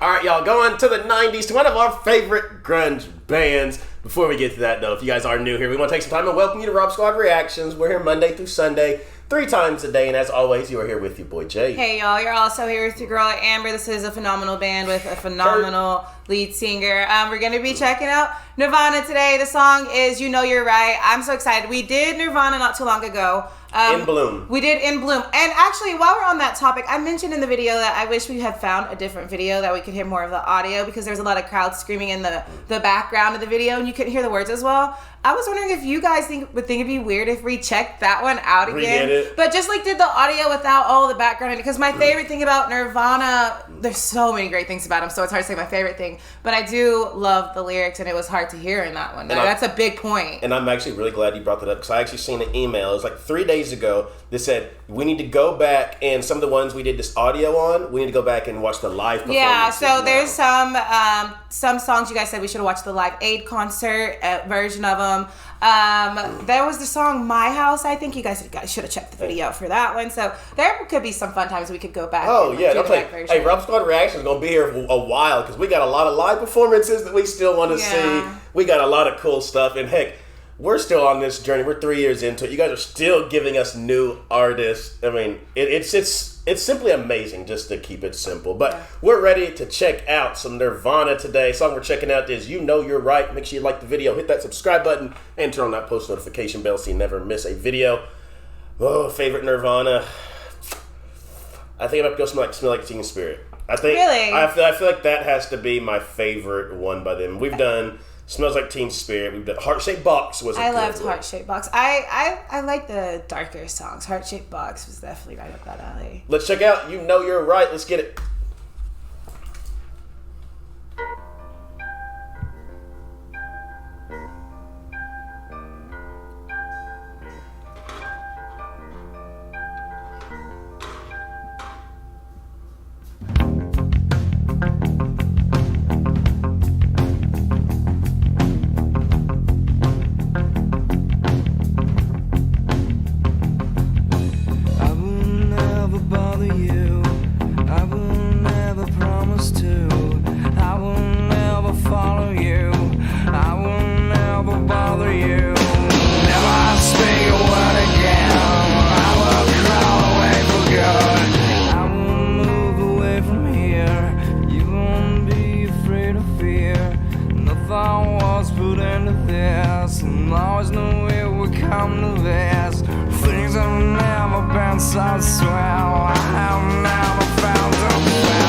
All right, y'all, going to the 90s to one of our favorite grunge bands. Before we get to that, though, if you guys are new here, we want to take some time and welcome you to Rob Squad Reactions. We're here Monday through Sunday, 3 times a day, and as always, you are here with your boy Jay. Hey, y'all, you're also here with your girl Amber. This is a phenomenal band with a phenomenal lead singer. We're going to be checking out Nirvana today. The song is You Know You're Right. I'm so excited. We did Nirvana not too long ago. In Bloom. We did In Bloom. And actually, while we're on that topic, I mentioned in the video that I wish we had found a different video that we could hear more of the audio because there's a lot of crowd screaming in the background of the video and you couldn't hear the words as well. I was wondering if you guys would think it'd be weird if we checked that one out again. But just like did the audio without all the background in it. Because my favorite thing about Nirvana, there's so many great things about them, so it's hard to say my favorite thing. But I do love the lyrics and it was hard to hear in that one. That's a big point. And I'm actually really glad you brought that up because I actually seen an email. It was like 3 days ago that said we need to go back and some of the ones we did this audio on, we need to go back and watch the live performance. Yeah, so there's some songs you guys said we should have watched the Live Aid concert version of them. There was the song My House. I think you guys should have checked the video for that one. So there could be some fun times we could go back. Oh yeah, hey, Rob Squad Reaction is gonna be here for a while because we got a lot of live performances that we still want to see. We got a lot of cool stuff, and heck, we're still on this journey. We're 3 years into it. You guys are still giving us new artists. I mean, it's simply amazing just to keep it simple. But we're ready to check out some Nirvana today. Song we're checking out is You Know You're Right. Make sure you like the video, hit that subscribe button, and turn on that post notification bell so you never miss a video. Oh, favorite Nirvana. I think I'm gonna go Smell Like Teen Spirit. Really? I feel like that has to be my favorite one by them. We've done Smells Like Teen Spirit. We've done Heart-Shaped Box was a I good loved one. Heart-Shaped Box. I like the darker songs. Heart-Shaped Box was definitely right up that alley. Let's check out You Know You're Right. Let's get it. So swell, I have never found a well.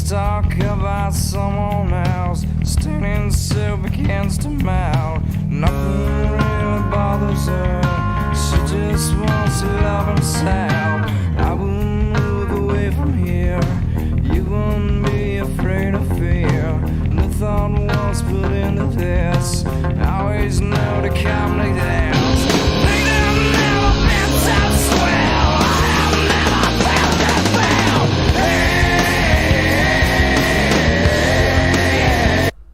Talk about someone else standing soup against a mouth. Nothing really bothers her. She just wants to love herself. I will move away from here. You won't be afraid of fear. The thought was put into this. I always know to come like this. Think that I've never been so swell. I have never felt that well. Hey.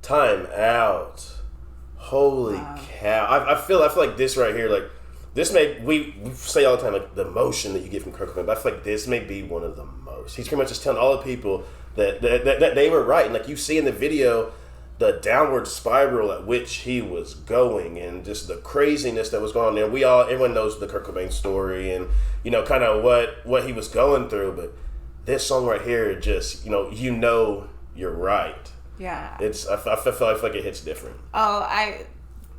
Time out. Holy cow. I feel like this right here, like this we say all the time, like the emotion that you get from Kurt Cobain, but I feel like this may be one of the most. He's pretty much just telling all the people that they were right. And like you see in the video, the downward spiral at which he was going and just the craziness that was going on there. Everyone knows the Kurt Cobain story and, you know, kind of what he was going through. But this song right here, just, you know you're right. Yeah. I feel like it hits different.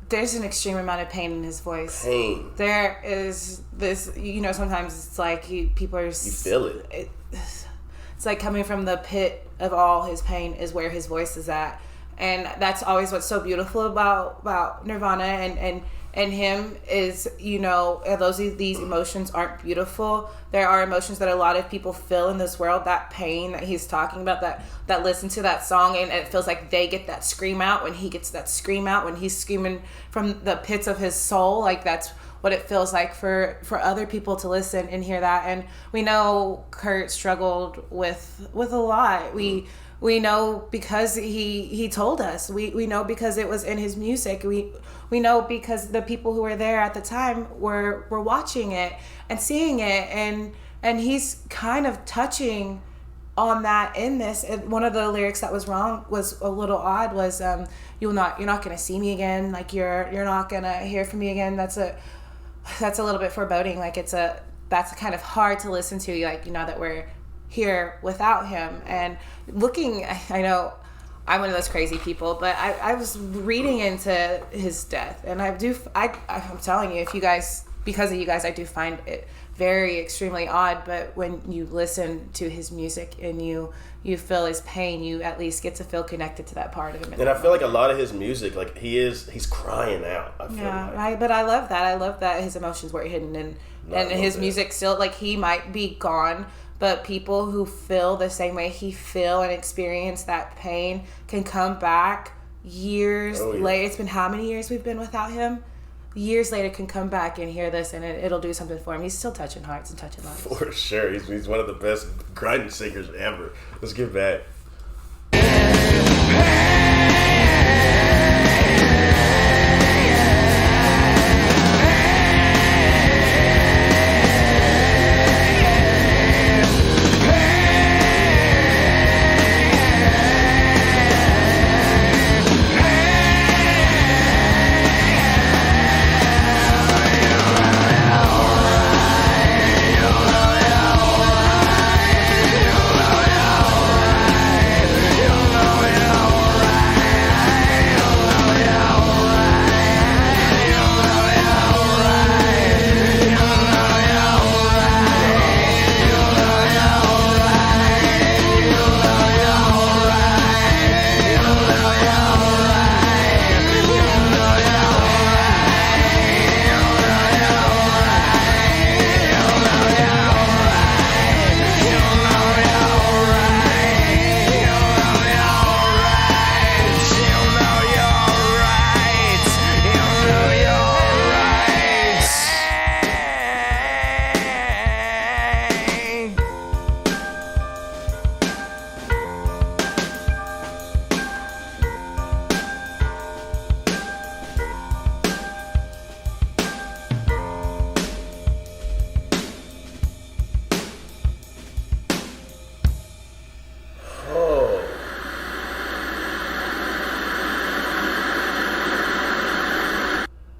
There's an extreme amount of pain in his voice. Pain. There is this, sometimes it's like people are... You feel it. It's like coming from the pit of all his pain is where his voice is at. And that's always what's so beautiful about Nirvana. And in him is, you know, these emotions aren't beautiful. There are emotions that a lot of people feel in this world, that pain that he's talking about, that listen to that song and it feels like they get that scream out when he gets that scream out, when he's screaming from the pits of his soul. Like, that's what it feels like for other people to listen and hear that. And we know Kurt struggled with a lot. We know because he told us. We know because it was in his music. We know because the people who were there at the time were watching it and seeing it, and he's kind of touching on that in this. And one of the lyrics that was wrong, was a little odd, was you're not gonna see me again, like you're not gonna hear from me again. That's a little bit foreboding. Like that's kind of hard to listen to, like, you know, that we're here without him. And looking, I know I'm one of those crazy people, but I was reading into his death, and I'm telling you, because of you guys, I do find it very extremely odd. But when you listen to his music and you feel his pain, you at least get to feel connected to that part of him. And I feel like a lot of his music, like he's crying out. But I love that. I love that his emotions were hidden, and his music still, like, he might be gone, but people who feel the same way he feel and experience that pain can come back years later. It's been how many years we've been without him? Years later can come back and hear this, and it'll do something for him. He's still touching hearts and touching lives. For sure. He's one of the best grinding singers ever. Let's get back.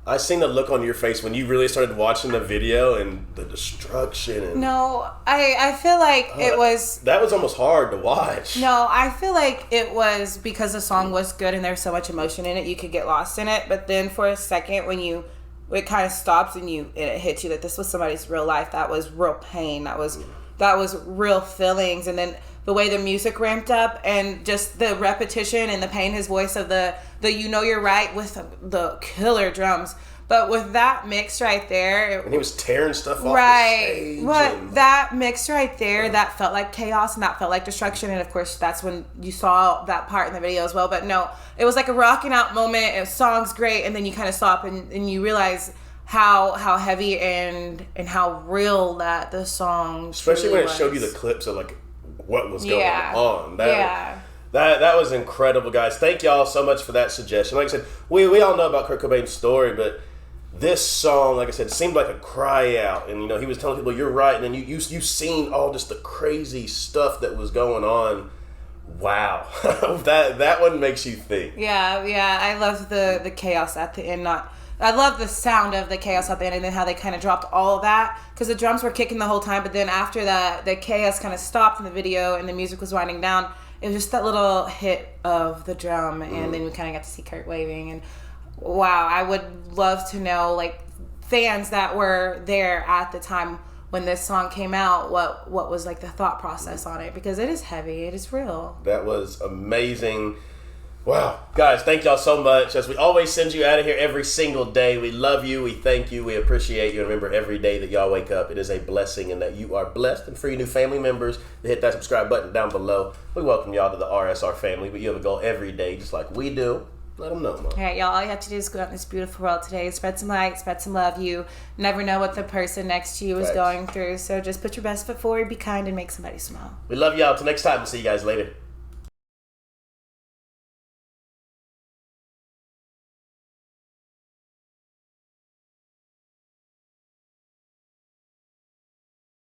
I seen the look on your face when you really started watching the video and the destruction. And no, I feel like it was... That was almost hard to watch. No, I feel like it was because the song was good and there's so much emotion in it, you could get lost in it. But then for a second, when it kind of stops and it hits you that this was somebody's real life, that was real pain. That was real feelings. And then the way the music ramped up and just the repetition and the pain, his voice of the you know you're right with the killer drums. But with that mix right there... And he was tearing stuff off the stage. But that mix right there, that felt like chaos and that felt like destruction. And of course, that's when you saw that part in the video as well. But no, it was like a rocking out moment. And the song's great. And then you kind of stop and you realize how heavy and how real that the song especially when it showed you the clips of like what was going on. That was incredible, guys. Thank y'all so much for that suggestion. Like I said, we all know about Kurt Cobain's story, but this song, like I said, seemed like a cry out. And, you know, he was telling people, you're right. And then you seen all just the crazy stuff that was going on. Wow. that one makes you think. Yeah. I love the chaos at the end. I love the sound of the chaos at the end and then how they kind of dropped all of that. Because the drums were kicking the whole time. But then after that, the chaos kind of stopped in the video and the music was winding down. It was just that little hit of the drum. And then we kind of got to see Kurt waving. And wow, I would love to know, like, fans that were there at the time when this song came out, what was, like, the thought process on it. Because it is heavy. It is real. That was amazing. Wow. Guys, thank y'all so much. As we always send you out of here every single day, we love you, we thank you, we appreciate you. And remember, every day that y'all wake up, it is a blessing and that you are blessed. And for you new family members, to hit that subscribe button down below. We welcome y'all to the RSR family, but you have a goal every day just like we do. Let them know, Mom. All right, y'all. All you have to do is go out in this beautiful world today. Spread some light, spread some love. You never know what the person next to you is going through. So just put your best foot forward, be kind, and make somebody smile. We love y'all. Till next time. We'll see you guys later.